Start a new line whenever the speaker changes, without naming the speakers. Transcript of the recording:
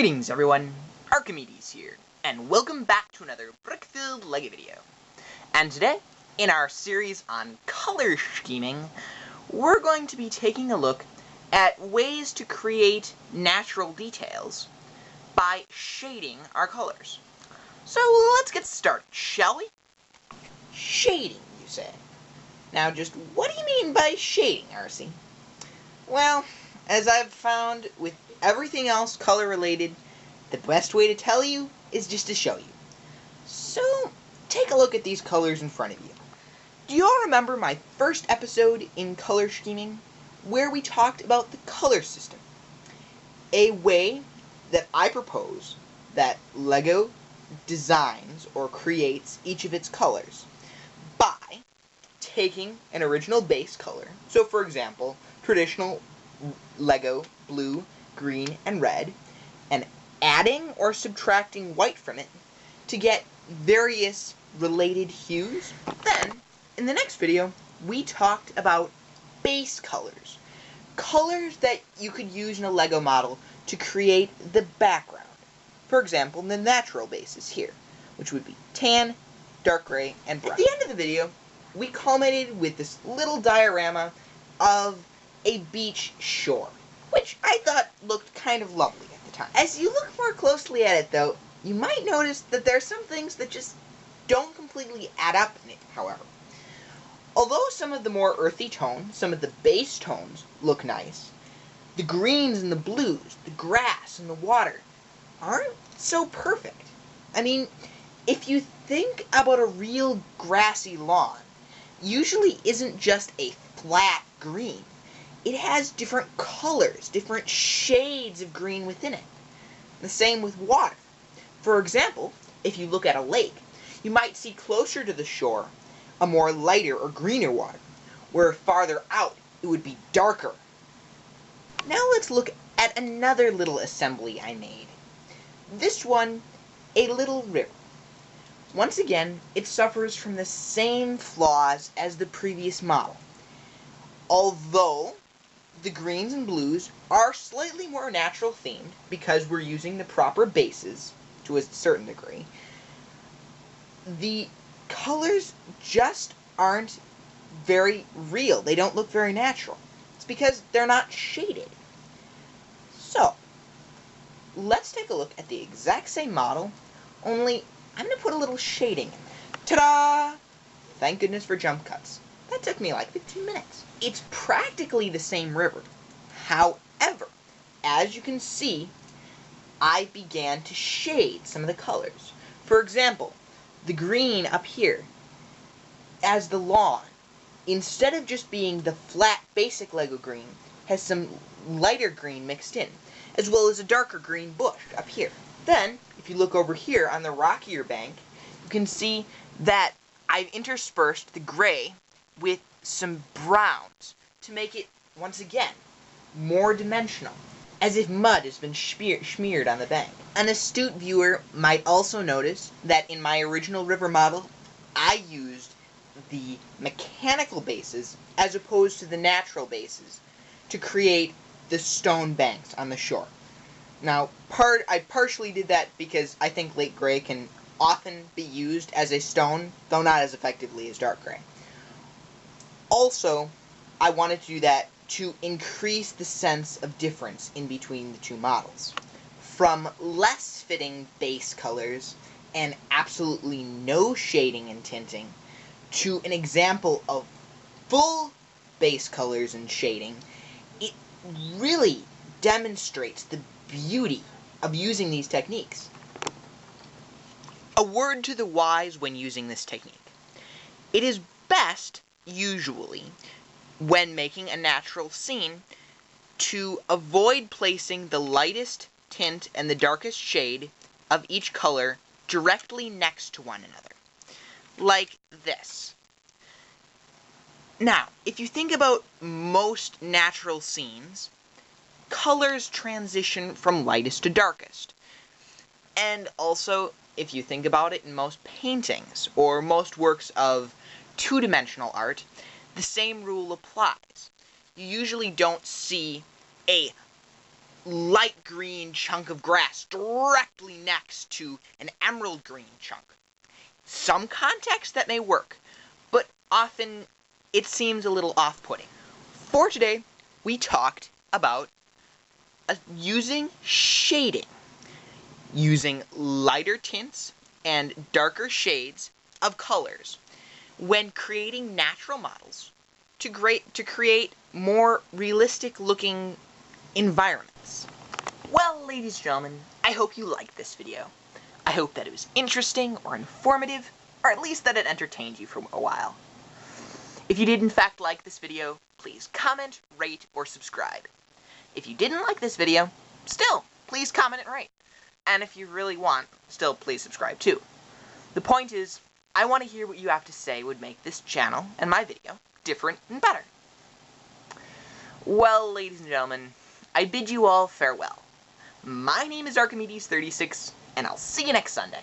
Greetings everyone, Archimedes here, and welcome back to another brick-filled LEGO video. And today, in our series on color scheming, we're going to be taking a look at ways to create natural details by shading our colors. So let's get started, shall we? Shading, you say. Now just what do you mean by shading, Arci? Well, as I've found with everything else color related, the best way to tell you is just to show you. So, take a look at these colors in front of you. Do you all remember my first episode in color scheming, where we talked about the color system? A way that I propose that LEGO designs or creates each of its colors by taking an original base color. So for example, traditional LEGO blue, green, and red, and adding or subtracting white from it to get various related hues. Then, in the next video, we talked about base colors. Colors that you could use in a LEGO model to create the background. For example, the natural bases here, which would be tan, dark gray, and brown. At the end of the video, we culminated with this little diorama of a beach shore, which I thought looked kind of lovely at the time. As you look more closely at it, though, you might notice that there are some things that just don't completely add up in it, however. Although some of the more earthy tones, some of the base tones, look nice, the greens and the blues, the grass and the water, aren't so perfect. I mean, if you think about a real grassy lawn, usually isn't just a flat green. It has different colors, different shades of green within it. The same with water. For example, if you look at a lake, you might see closer to the shore a more lighter or greener water, where farther out it would be darker. Now let's look at another little assembly I made. This one, a little river. Once again, it suffers from the same flaws as the previous model. Although the greens and blues are slightly more natural themed because we're using the proper bases to a certain degree, the colors just aren't very real. They don't look very natural. It's because they're not shaded. So, let's take a look at the exact same model, only I'm going to put a little shading in there. Ta-da! Thank goodness for jump cuts. That took me like 15 minutes. It's practically the same river. However, as you can see, I began to shade some of the colors. For example, the green up here, as the lawn, instead of just being the flat basic LEGO green, has some lighter green mixed in, as well as a darker green bush up here. Then, if you look over here on the rockier bank, you can see that I've interspersed the gray with some browns to make it, once again, more dimensional, as if mud has been smeared on the bank. An astute viewer might also notice that in my original river model, I used the mechanical bases as opposed to the natural bases to create the stone banks on the shore. Now, I partially did that because I think light gray can often be used as a stone, though not as effectively as dark gray. Also, I wanted to do that to increase the sense of difference in between the two models. From less fitting base colors and absolutely no shading and tinting, to an example of full base colors and shading, it really demonstrates the beauty of using these techniques. A word to the wise when using this technique. It is best, usually, when making a natural scene, to avoid placing the lightest tint and the darkest shade of each color directly next to one another. Like this. Now, if you think about most natural scenes, colors transition from lightest to darkest. And also, if you think about it in most paintings, or most works of two-dimensional art, the same rule applies. You usually don't see a light green chunk of grass directly next to an emerald green chunk. Some context that may work, but often it seems a little off-putting. For today, we talked about using shading, using lighter tints and darker shades of colors when creating natural models to create more realistic looking environments. Well, ladies and gentlemen, I hope you liked this video. I hope that it was interesting or informative, or at least that it entertained you for a while. If you did in fact like this video, please comment, rate, or subscribe. If you didn't like this video, still, please comment and rate. And if you really want, still please subscribe too. The point is, I want to hear what you have to say would make this channel and my video different and better. Well, ladies and gentlemen, I bid you all farewell. My name is Arcimedes36, and I'll see you next Sunday.